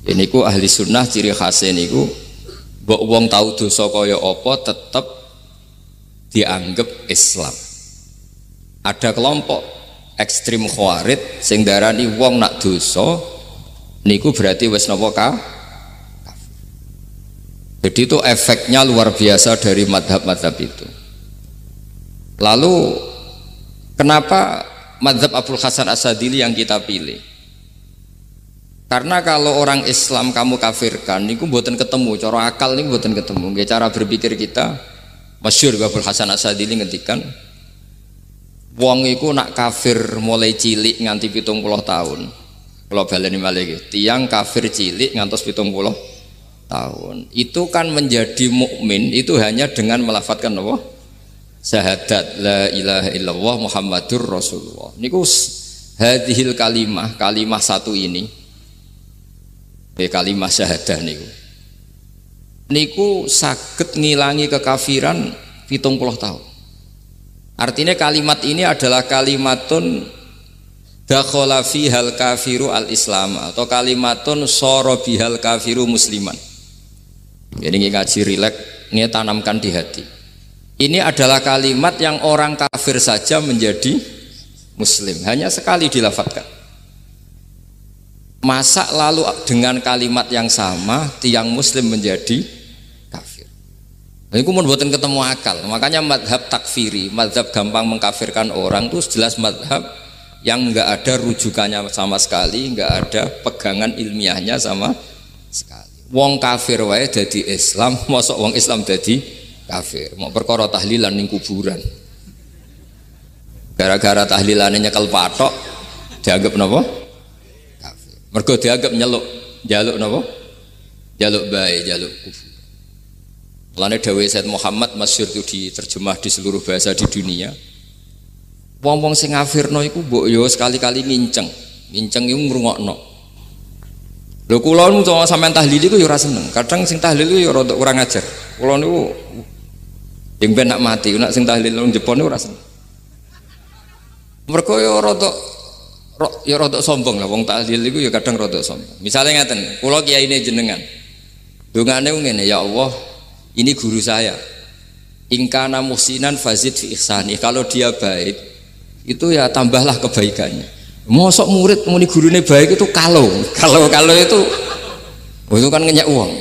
Ini ku ahli sunnah ciri khasnya niku mbok wong tau dosa kaya apa tetep dianggap Islam. Ada kelompok ekstrim khawarij sing darani wong nak dosa niku berarti wis napa kafir. Jadi itu efeknya luar biasa dari madhab-madhab itu. Lalu kenapa madhab Abul Hasan As-Sadili yang kita pilih? Karena kalau orang Islam kamu kafirkan niku mboten ketemu, cara akal niku mboten ketemu. Nggih cara berpikir kita masyhur Abul Hasan As-Sadili ngendikan wong iku nak kafir mulai cilik nganti 70 tahun. Kula baleni malih nggih, tiyang kafir cilik ngantos 70 tahun. Itu kan menjadi mukmin itu hanya dengan melafadzkan apa? Syahadat la ilaha illallah Muhammadur Rasulullah. Niku hadhil kalimah satu ini. Kalimah syahadah niku saged ngilangi kekafiran 70 tahun. Artinya kalimat ini adalah kalimatun dakhala fihal kafiru al-islam atau kalimatun sara bihal kafiru musliman. Jadi ngaji rileks, ini tanamkan di hati. Ini adalah kalimat yang orang kafir saja menjadi muslim, hanya sekali dilafadzkan. Masa lalu dengan kalimat yang sama tiang muslim menjadi kafir. Ini kumun buatan ketemu akal. Makanya madhab takfiri, madhab gampang mengkafirkan orang itu jelas madhab yang enggak ada rujukannya sama sekali, enggak ada pegangan ilmiahnya sama sekali. Wong kafir wae jadi Islam, mosok wong Islam jadi kafir. Mau perkara tahlilan ning kuburan. Gara-gara tahlilannya nyekel patok dianggap napa? Mergo dianggap jaluk napa? Jaluk bae, jaluk kufur. Mulane dawuh Said Muhammad masyhur itu diterjemah di seluruh bahasa di dunia. Wong-wong sing ngafirno iku mbok yo sekali-kali nginceng iku ngrungokno. Lho kula nu sampean tahlil iku yo ora seneng. Kadang sing tahlil iku yo rada kurang ajar. Kula niku yang ben nak mati, nak sing tahlil nang Jepang ora seneng. Mergo yo rada sombong lah wong tahlil iku ya kadang rada sombong. Misale ngaten, kula kiyaine jenengan. Dongane ngene, ya Allah, ini guru saya. Ingkana muhsinan fazid fi ihsani. Kalau dia baik, itu ya tambahlah kebaikannya. Mosok murid muni gurune baik itu kalau itu itu kan ngenyak uang.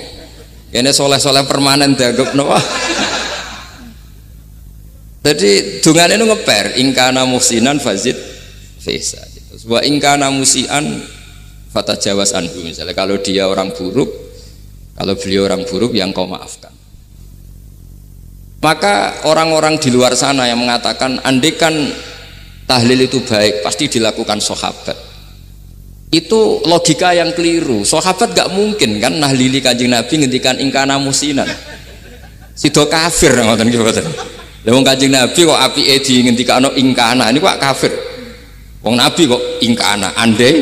Ini soleh-soleh permanen dianggap napa? Jadi dongane itu ngeper, ingkana muhsinan fazid fi ihsani. Wa ingkana musian fatajawaz anhu. Misalnya kalau dia orang buruk, kalau beliau orang buruk yang kau maafkan. Maka orang-orang di luar sana yang mengatakan andekan tahlil itu baik pasti dilakukan sahabat, itu logika yang keliru. Sahabat gak mungkin kan nahlili Kanjeng Nabi ngendikan ingkana musinan. Sido kafir ngoten nggih mboten. Lah wong Kanjeng Nabi kok apike di ngendikano ingkana ini kok kafir. Wong Nabi kok ingkana andai.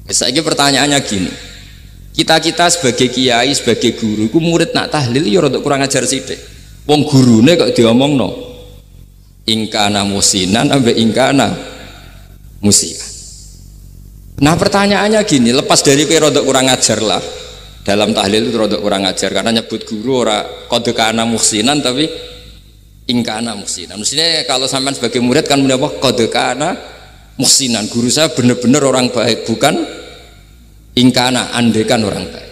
Saiki pertanyaannya gini. Kita sebagai kiai, sebagai guru, ku murid nak tahlil ya rada kurang ajar sithik. Wong gurune kok diomongno ingkana musinan ambek ingkana musian. Nah pertanyaannya gini, lepas dari kowe rada kurang ajar lah. Dalam tahlil itu rada kurang ajar karena nyebut guru ora qad kana musinan tapi ingkana muhsinan. Maksudnya kalau sampean sebagai murid kan menapa qad kana muhsinan. Guru saya benar-benar orang baik, bukan ingkana andekan orang baik.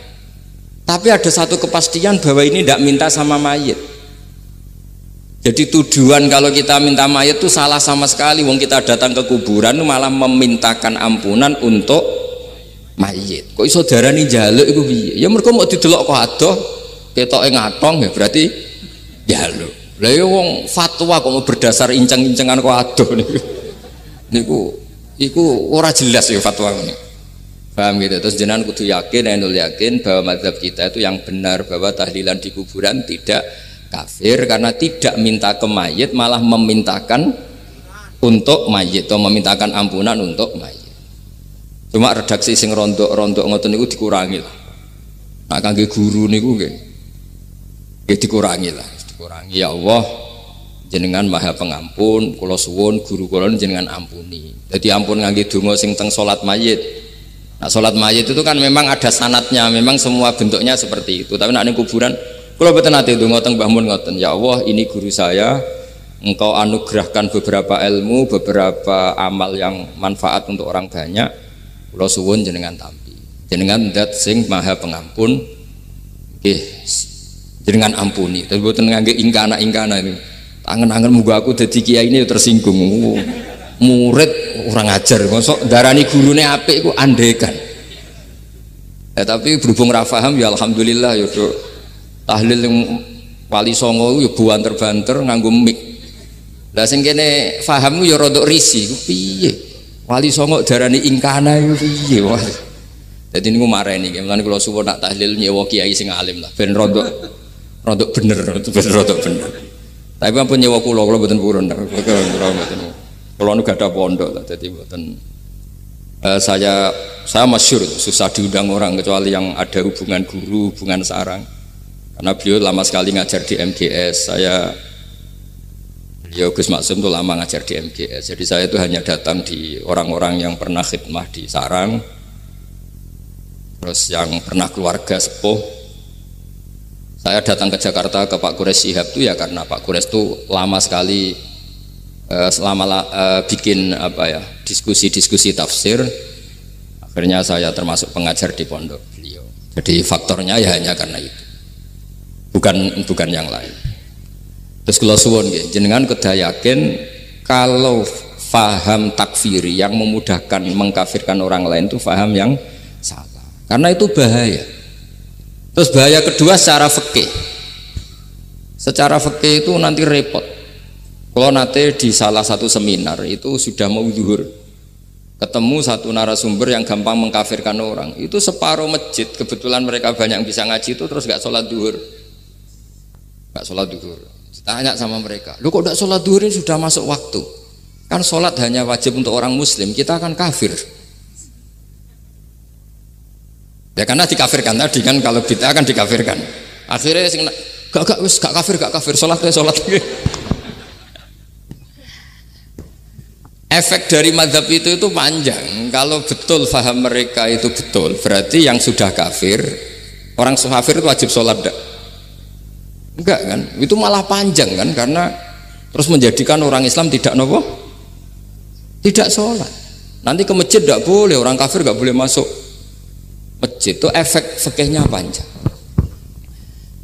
Tapi ada satu kepastian bahwa ini tidak minta sama mayit. Jadi tujuan kalau kita minta mayit itu salah sama sekali. Wong kita datang ke kuburan malah memintakan ampunan untuk mayit. Kok iso darani njaluk iku piye? Ya mergo mau didelok kok adoh ketoke ngatong ya berarti njaluk. Lah ya wong fatwa kok mau berdasar inceng-incengan kok adoh niku ora jelas ya fatwa ini. Paham gitu. Terus jenengan kudu yakin, ainul yakin bahwa mazhab kita itu yang benar bahwa tahlilan di kuburan tidak kafir karena tidak minta ke mayit malah memintakan untuk mayit atau memintakan ampunan untuk mayit. Cuma redaksi sing rontok-rontok ngoten niku dikurangi lah. Nah kangge guru niku nggih dikurangi lah. Kurangi ya Allah jenengan maha pengampun kula suwun guru kula jenengan ampuni. Jadi ampun ngangge donga sing teng salat mayit Nah, sholat mayit itu kan memang ada sanatnya, memang semua bentuknya seperti itu. Tapi nak ning kuburan, kalau betul nanti itu ngotong bangun ngoten, ya Allah ini guru saya, engkau anugerahkan beberapa ilmu, beberapa amal yang manfaat untuk orang banyak. Kula suwun jenengan tampi, jenengan dat sing maha pengampun, jenengan ampuni. Tapi betul ngangge ingkana ini, tangan muga aku dadi kiai ini tersinggung. Murid orang ajar, masuk darani gurune apik iku andekan. Tapi berhubung ra paham ya alhamdulillah ya do tahlil yang wali songo ya banter-banter nganggo mik. Lah sing kene paham ku ya rada risi, ku piye? Wali songo darani ingkana iku piye wah. Dadi niku mareni, mulane kula suwun nak tahlil nyewa kiai sing alim lah ben rada bener, ben rada bener. Tapi ampun nyewa kula mboten purun. Kalau nu gak ada pondok, jadi buatan saya masyhur susah diundang orang kecuali yang ada hubungan guru, hubungan sarang. Karena beliau lama sekali ngajar di MGS. Beliau Gus Maksum itu lama ngajar di MGS. Jadi saya itu hanya datang di orang-orang yang pernah khidmah di sarang, terus yang pernah keluarga sepuh. Saya datang ke Jakarta ke Pak Quraisy Shihab itu ya karena Pak Quraisy itu lama sekali bikin diskusi tafsir, akhirnya saya termasuk pengajar di pondok beliau. Jadi faktornya ya hanya karena itu, bukan yang lain. Terus kula suwun nggih jenengan kedah yakin kalau faham takfiri yang memudahkan mengkafirkan orang lain itu faham yang salah, karena itu bahaya. Terus bahaya kedua secara fikih itu nanti repot. Kalau nanti di salah satu seminar itu sudah mau zuhur, ketemu satu narasumber yang gampang mengkafirkan orang, itu separuh masjid kebetulan mereka banyak yang bisa ngaji itu terus nggak sholat zuhur. Tanya sama mereka, lu kok nggak sholat zuhur ini sudah masuk waktu? Kan sholat hanya wajib untuk orang muslim, kita akan kafir. Ya karena dikafirkan tadi kan, kalau kita akan dikafirkan. Akhirnya gak kafir, sholat. Efek dari mazhab itu panjang. Kalau betul faham mereka itu betul, berarti yang sudah kafir, orang kafir itu wajib sholat enggak kan? Itu malah panjang kan, karena terus menjadikan orang Islam tidak sholat. Nanti ke masjid tidak boleh, orang kafir nggak boleh masuk masjid. Itu efek fikihnya panjang.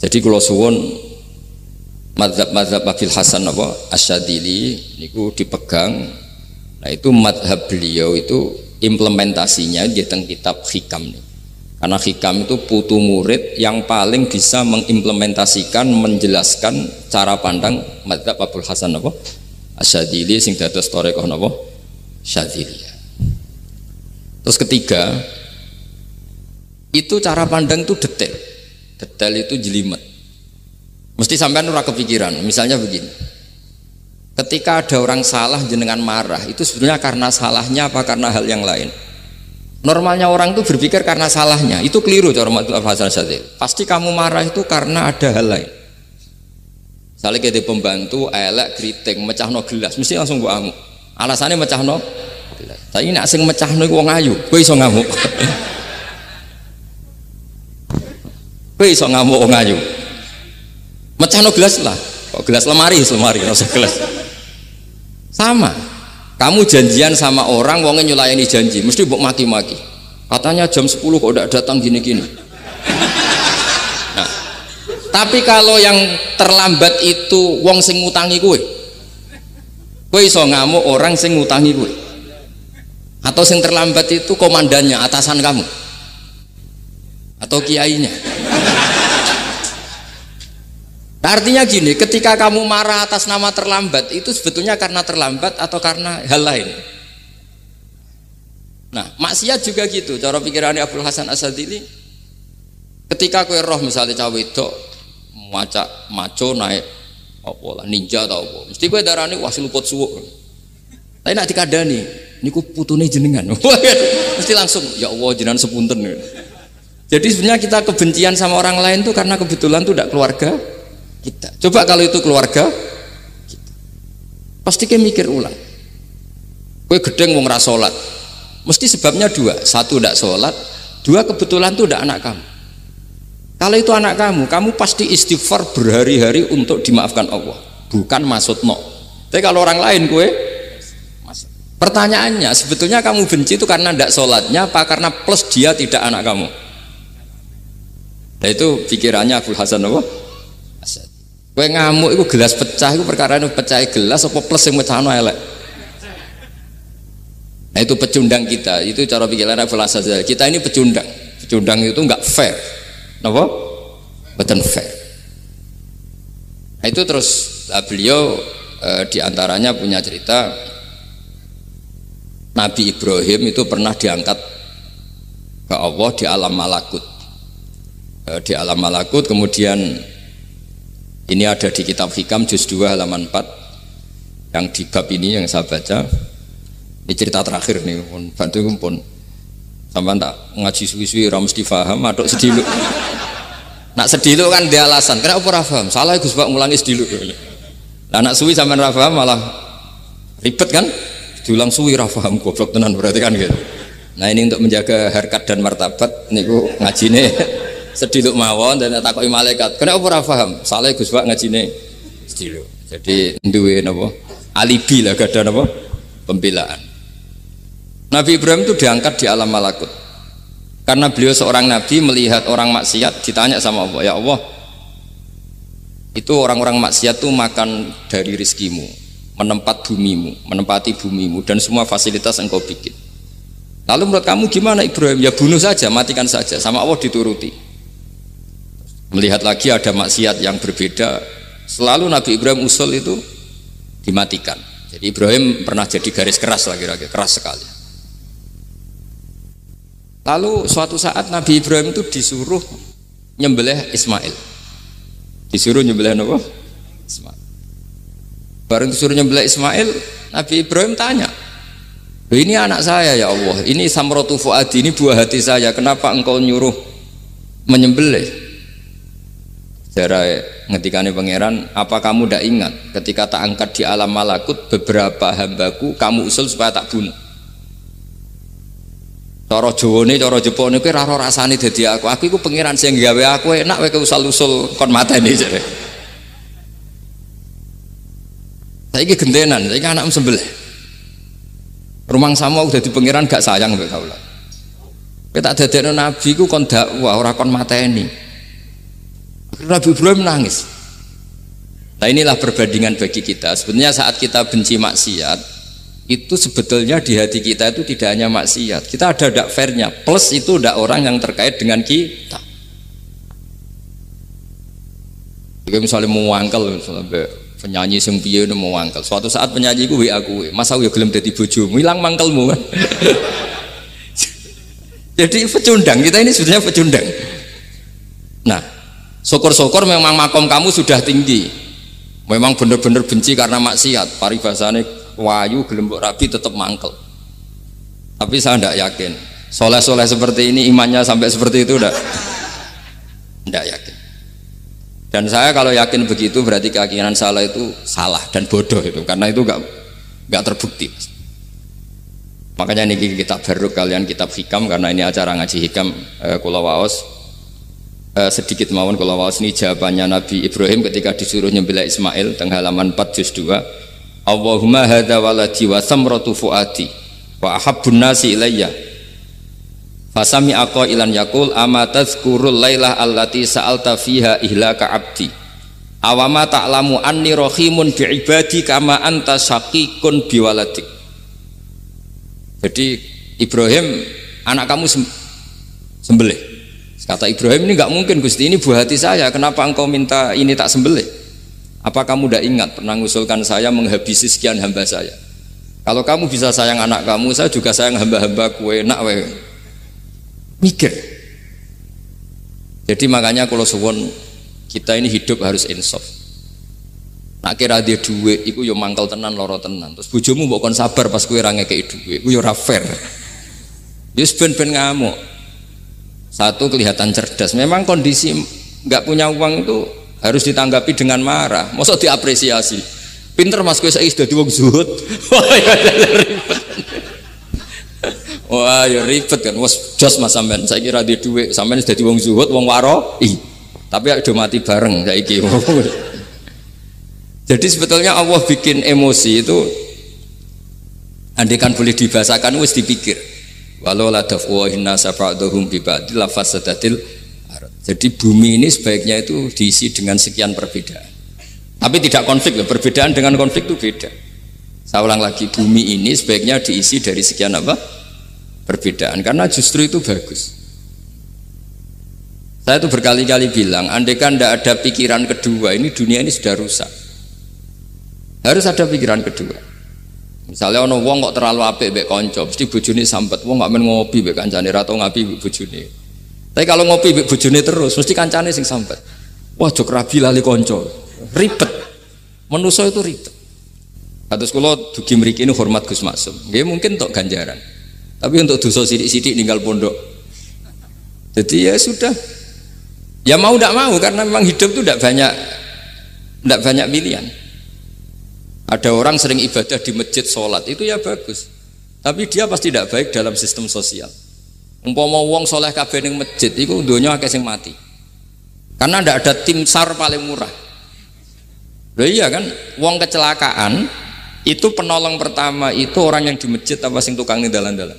Jadi kalau suwon mazhab Abil Hasan Asyadzili niku dipegang. Nah itu madhab beliau itu implementasinya di teng kitab Hikam nih. Karena Hikam itu putu murid yang paling bisa mengimplementasikan, menjelaskan cara pandang madhab Abul Hasan Asyadzili sing dados thariqah Syadziliyah. Terus ketiga, itu cara pandang itu detail itu jelimet. Mesti sampean ora kepikiran. Misalnya begini. Ketika ada orang salah jenengan marah, itu sebenarnya karena salahnya apa karena hal yang lain? Normalnya orang itu berpikir karena salahnya, itu keliru cara Abul Hasan Asyadzili. Pasti kamu marah itu karena ada hal lain. Misalnya kita pembantu elek kriting mecahno gelas, mesti langsung mbok amuk. Alasannya mecahno gelas. Tapi nek sing mecahno iku wong ayu, kowe iso ngamuk. Kowe iso ngamuk wong ayu. Mecahno gelas lah. Kok gelas lemari, rasa gelas. Sama, kamu janjian sama orang, wongnya nyulayani janji, mesti mbok maki-maki. Katanya jam 10 kok udah datang gini-gini. Nah, tapi kalau yang terlambat itu wong sing ngutangi kowe iso ngamuk orang sing ngutangi kowe. Atau sing terlambat itu komandannya, atasan kamu, atau kiainya. Nah, artinya gini, ketika kamu marah atas nama terlambat, itu sebetulnya karena terlambat atau karena hal lain. Nah, maksiat juga gitu, cara pikirannya Abul Hasan Asyadzili. Ketika kowe roh misalnya cawe wedok maco naik ninja atau apa, mesti kowe darani wah luput suwuk. Tapi nak dikandani, niku putune jenengan. Mesti langsung ya Allah jenengan sepunten. Jadi sebenarnya kita kebencian sama orang lain tuh karena kebetulan tuh tidak keluarga kita. Coba kalau itu keluarga kita, pasti kayak mikir ulang. Kowe gedeng wong ra salat, Mesti sebabnya dua, satu tidak sholat, dua kebetulan itu tidak anak kamu. Kalau itu anak kamu, kamu pasti istighfar berhari-hari untuk dimaafkan Allah, bukan maksud no. Tapi kalau orang lain kue, pertanyaannya sebetulnya kamu benci itu karena tidak sholatnya, apa karena plus dia tidak anak kamu? Nah itu pikirannya Abul Hasan apa? Kue ngamuk itu gelas pecah, itu perkara itu pecah gelas apa plus yang pecah no elek. Nah itu pecundang kita, itu cara pikiran Abul Hasan. Kita ini pecundang, pecundang itu nggak fair. Apa? Betul fair. Nah, itu terus beliau diantaranya punya cerita Nabi Ibrahim itu pernah diangkat ke Allah di alam malakut. Di alam malakut kemudian ini ada di kitab Hikam juz 2 halaman 4 yang di bab ini yang saya baca. Ini cerita terakhir nih, bantu pun. Sampai tak ngaji suwi-suwi ora mesti paham, aduk sediluk. Nak sediluk kan dia alasan, kenapa ora paham? Salah Gus Pak ngulangi sediluk. Lah nak suwi sampean ora paham malah ribet kan? Diulang suwi ora paham goblok tenan berarti kan gitu. Nah ini untuk menjaga harkat dan martabat niku ngajine sediluk mawon dan takoki malaikat. Kenapa ora paham? Salah Gus Pak ngajine sediluk. Jadi duwe napa? Alibi lah gada napa? Pembelaan. Nabi Ibrahim itu diangkat di alam malakut karena beliau seorang nabi melihat orang maksiat, ditanya sama Allah, ya Allah itu orang-orang maksiat tuh makan dari rizkimu, menempati bumimu dan semua fasilitas engkau bikin. Lalu menurut kamu gimana Ibrahim? Ya bunuh saja, matikan saja. Sama Allah dituruti. Melihat lagi ada maksiat yang berbeda, selalu Nabi Ibrahim usul itu dimatikan. Jadi Ibrahim pernah jadi garis keras lagi, keras sekali. Lalu suatu saat Nabi Ibrahim itu disuruh nyembelih Ismail. Disuruh nyembelih apa? Ismail. Baru disuruh nyembelih Ismail, Nabi Ibrahim tanya, ini anak saya ya Allah, ini samratu fuadi, ini buah hati saya, kenapa engkau nyuruh menyembelih? Sejarah ngetikane pangeran, apa kamu tidak ingat ketika tak angkat di alam malakut beberapa hambaku kamu usul supaya tak bunuh? Cara Jawane, cara Jepone kuwi ora rasane dadi aku. Aku iku pangeran sing gawe aku enak wae usul-usul kon mateni jare. Saiki gentenan, saiki anakmu sembelih. Rumangsamu udah di pangeran gak sayang mbek kaula. Kowe tak dadekno nabi ku kon dakwah ora kon mateni. Nabi Ibrahim nangis. Nah inilah perbandingan bagi kita. Sebenarnya saat kita benci maksiat itu sebetulnya di hati kita itu tidak hanya maksiat, kita ada dak fairnya, plus itu dak orang yang terkait dengan kita. Jika misalnya mau wangkel, misalnya penyanyi sing piye mau wangkel, suatu saat penyanyi ku WA aku, mas aku ya gelem dadi bojomu, hilang mangkelmu kan. Jadi pecundang, kita ini sebetulnya pecundang. Nah, syukur-syukur memang makom kamu sudah tinggi, memang benar-benar benci karena maksiat, paribasane wayu gelembok rabi tetap mangkel. Tapi saya tidak yakin soleh-soleh seperti ini imannya sampai seperti itu tidak yakin. Dan saya kalau yakin begitu berarti keyakinan salah itu salah dan bodoh itu, karena itu nggak terbukti. Makanya ini kitab baru kalian kitab hikam, karena ini acara ngaji hikam kula waos sedikit mawon kula waos ini jawabannya Nabi Ibrahim ketika disuruh nyembelih Ismail teng halaman 4 juz 2. Allahumma hadza waladi wa samratu fuadi wa ahabbun nasi ilayya fasami aqailan yaqul ama tazkurul lailah allati sa'alta fiha ihlaka abdi awama ta'lamu anni rahimun bi ibadi kama anta syaqiqun bi waladik. Jadi Ibrahim, anak kamu sembelih. Kata Ibrahim, ini enggak mungkin Gusti, ini buah hati saya, kenapa engkau minta ini tak sembelih? Apa kamu tidak ingat pernah mengusulkan saya menghabisi sekian hamba saya? Kalau kamu bisa sayang anak kamu, saya juga sayang hamba-hamba kue nak we. Mikir. Jadi makanya kalau suwon kita ini hidup harus insaf. Nak kira dia duit, iku yo mangkel tenan loro tenan. Terus bojomu mbok kon sabar pas kue ra ngekeki duit, iku yo ora fair. Wis ben-ben ngamuk. Satu kelihatan cerdas. Memang kondisi nggak punya uang itu harus ditanggapi dengan marah, mosok diapresiasi. Pinter mas kowe saiki dadi wong zuhud. Wah, ya ribet kan. Wes jos Mas sampean. Saiki ra duwe dhuwit, sampean wis dadi wong zuhud, wong waro. Tapi do mati bareng saiki. Jadi sebetulnya Allah bikin emosi itu andaikan boleh dibahasakan wis dipikir. Walau la dafwa inna safa'dhum bi ba'dil fasadatil ard. Jadi bumi ini sebaiknya itu diisi dengan sekian perbedaan. Tapi tidak konflik loh, perbedaan dengan konflik itu beda. Saya ulang lagi, bumi ini sebaiknya diisi dari sekian apa? Perbedaan, karena justru itu bagus. Saya itu berkali-kali bilang, andaikan tidak ada pikiran kedua, ini dunia ini sudah rusak. Harus ada pikiran kedua. Misalnya ono wong kok terlalu apik mbek kanca, mesti bojone sampet. Wong gak men ngopi mbek kancane, ra tau ngapi mbek bojone. Tapi kalau ngopi mbek bojone terus, mesti kancane sing sampet. Wah, jok rabi lali kanca. Ribet. Manusa itu ribet. Kados kula dugi mriki ini hormat Gus Maksum. Nggih mungkin tok ganjaran. Tapi untuk dosa sidik-sidik ninggal pondok. Jadi ya sudah. Ya mau tidak mau karena memang hidup itu tidak banyak pilihan. Ada orang sering ibadah di masjid sholat itu ya bagus. Tapi dia pasti tidak baik dalam sistem sosial. Umpama wong soleh kabeh ning masjid itu donya akeh sing mati. Karena tidak ada tim SAR paling murah. Loh iya kan, wong kecelakaan itu penolong pertama itu orang yang di masjid apa sing tukang ning dalan-dalan.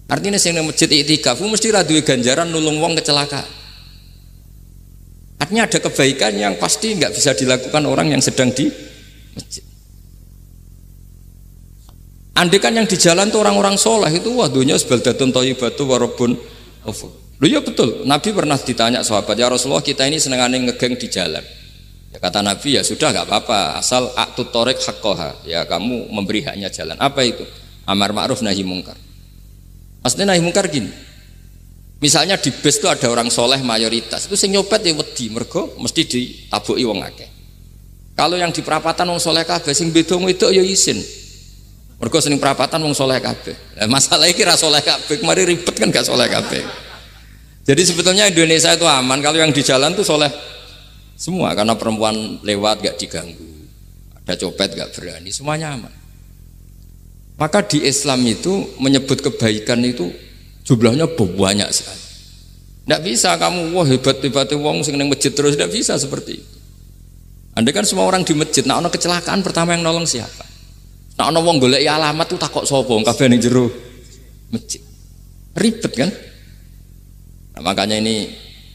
Artinya sing ning masjid iktikaf mesti ra duwe ganjaran nulung wong kecelakaan. Artinya ada kebaikan yang pasti nggak bisa dilakukan orang yang sedang di masjid. Andekan yang di jalan tuh orang-orang soleh itu wah dunia sebaldatun thayyibatu warabun ghafur. Loh ya betul, Nabi pernah ditanya sahabat, ya Rasulullah kita ini senengane ngegeng di jalan. Ya kata Nabi ya sudah nggak apa-apa, asal a'tut thoriq haqqaha, ya kamu memberi haknya jalan. Apa itu? Amar ma'ruf nahi mungkar. Maksudnya nahi mungkar gini. Misalnya di bus itu ada orang soleh mayoritas, itu sing nyopet ya wedi, mergo mesti ditabuki wong akeh. Kalau yang di perapatan wong soleh kabeh, sing beda wedok ya isin. Mergo sing perapatan wong soleh kabeh. Lah masalah iki ra soleh kabeh, kemari ribet kan gak soleh kabeh. Jadi sebetulnya Indonesia itu aman kalau yang di jalan tuh soleh semua, karena perempuan lewat gak diganggu, ada copet gak berani, semuanya aman. Maka di Islam itu menyebut kebaikan itu jumlahnya banyak sekali. Tidak bisa kamu wah hebat-hebatnya wong sing ning masjid terus, tidak bisa seperti itu. Andai kan semua orang di masjid, nah ono kecelakaan pertama yang nolong siapa? Nah ono wong golek alamat tuh takok sapa kabeh ning jero masjid. Ribet kan? Nah, makanya ini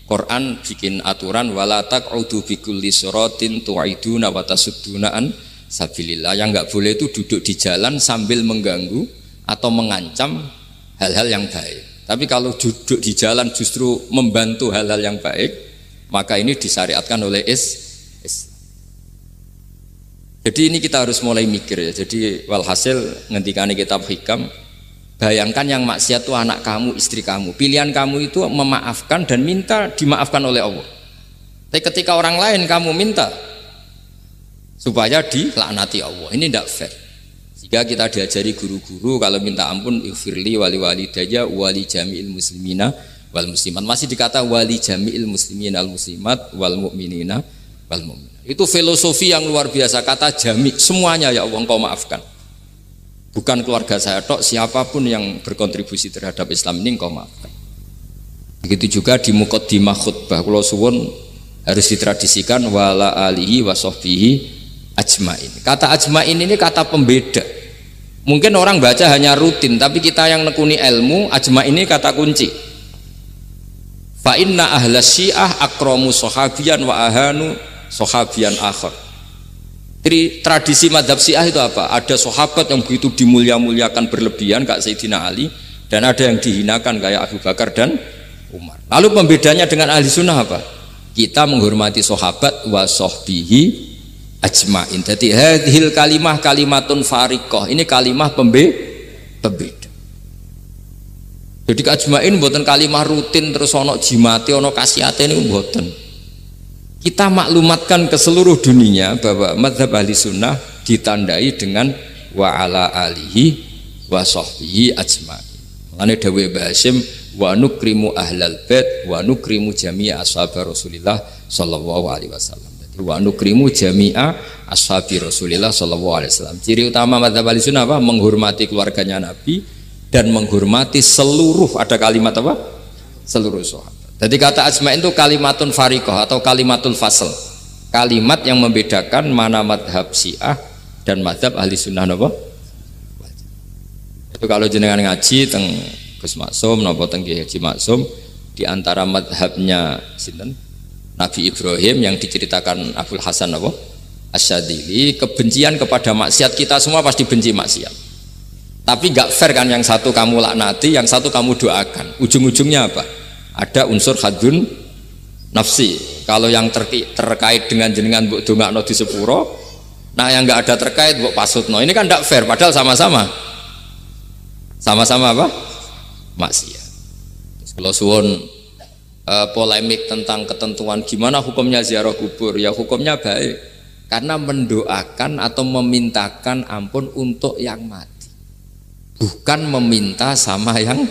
Quran bikin aturan wala taq'udu bikulli siratin tu'iduna wa tasudduna an sabilillah. Yang enggak boleh itu duduk di jalan sambil mengganggu atau mengancam hal-hal yang baik. Tapi kalau duduk di jalan justru membantu hal-hal yang baik, maka ini disyariatkan oleh Islam. Jadi ini kita harus mulai mikir ya. Jadi walhasil ngendikane kitab hikam, bayangkan yang maksiat itu anak kamu, istri kamu. Pilihan kamu itu memaafkan dan minta dimaafkan oleh Allah. Tapi ketika orang lain kamu minta supaya dilaknati Allah, ini tidak fair. Jika kita diajari guru-guru kalau minta ampun ighfirli wali walidayya wali jami'il muslimina wal muslimat, masih dikata wali jami'il muslimina al muslimat wal mu'minina wal mu'minat. Itu filosofi yang luar biasa, kata jami' semuanya ya Allah engkau maafkan. Bukan keluarga saya tok, siapapun yang berkontribusi terhadap Islam ini engkau maafkan. Begitu juga di muqaddimah khutbah kula suwun harus ditradisikan wala alihi wa sahbihi ajmain. Kata ajmain ini kata pembeda. Mungkin orang baca hanya rutin, tapi kita yang nekuni ilmu, ajmain ini kata kunci. Fa inna ahlas syiah akramu sahabiyan wa ahanu sahabiyan akhar. Jadi tradisi madhab syiah itu apa? Ada sahabat yang begitu dimulia-muliakan berlebihan kayak Sayyidina Ali, dan ada yang dihinakan kayak Abu Bakar dan Umar. Lalu pembedanya dengan ahli sunnah apa? Kita menghormati sahabat wa sahbihi ajmain. Jadi hadhil kalimah kalimatun fariqah. Ini kalimah pembeda. Jadi ajmain buatan kalimah rutin terus ono jimati ono kasiate ini buatan. Kita maklumatkan ke seluruh dunia bahwa mazhab ahli sunnah ditandai dengan wa ala alihi wa sahbihi ajmain. Makanya dawuh Mbah Hasyim wa nukrimu ahlal bait wa nukrimu jami'a ashab Rasulillah sallallahu alaihi wasallam. Wa nukrimu jami'a ashabi Rasulillah sallallahu alaihi wasallam. Ciri utama madzhab Ahlussunnah apa? Menghormati keluarganya Nabi dan menghormati seluruh, ada kalimat apa? Seluruh sahabat. Jadi kata ajma'in itu kalimatun fariqah atau kalimatul fasl. Kalimat yang membedakan mana madhab Syiah dan madhab ahli sunnah apa? Itu kalau jenengan ngaji teng Gus Maksum napa teng Kiai Haji Maksum, di antara madhabnya sinten? Nabi Ibrahim yang diceritakan Abdul Hasan apa? Asyadili, kebencian kepada maksiat, kita semua pasti benci maksiat. Tapi gak fair kan, yang satu kamu laknati, yang satu kamu doakan. Ujung-ujungnya apa? Ada unsur hadun nafsi. Kalau yang terkait dengan jenengan mbok dongakno di sepuro, nah yang nggak ada terkait mbok pasutno. Ini kan tidak fair, padahal sama-sama apa? Maksiat. Kalau suwon polemik tentang ketentuan gimana hukumnya ziarah kubur, ya hukumnya baik karena mendoakan atau memintakan ampun untuk yang mati, bukan meminta sama yang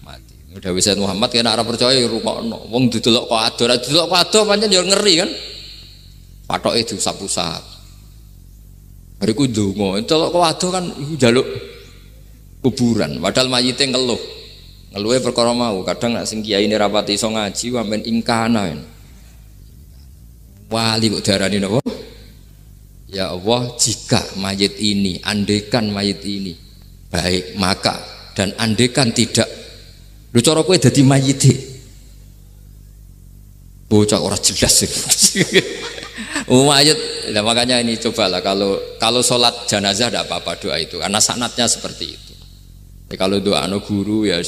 mati. Udah Sayyid Muhammad kena arah percaya rungokno wong didelok kok ado pancen yo ngeri kan, patoke diusap-usap bariku ndonga delok kok ado kan iku njaluk kuburan padahal mayite ngeluhe perkara mau. Kadang nek sing kiai ini rapati iso ngaji sampean ingkana wali kok diarani napa? Ya Allah, jika mayit ini, andekan mayit ini baik, maka dan andekan tidak, lu cara kowe dadi mayite bocah ora jelas mayit. Nah, makanya ini cobalah kalau sholat jenazah tidak apa-apa doa itu karena sanatnya seperti itu. Kalau doa guru ya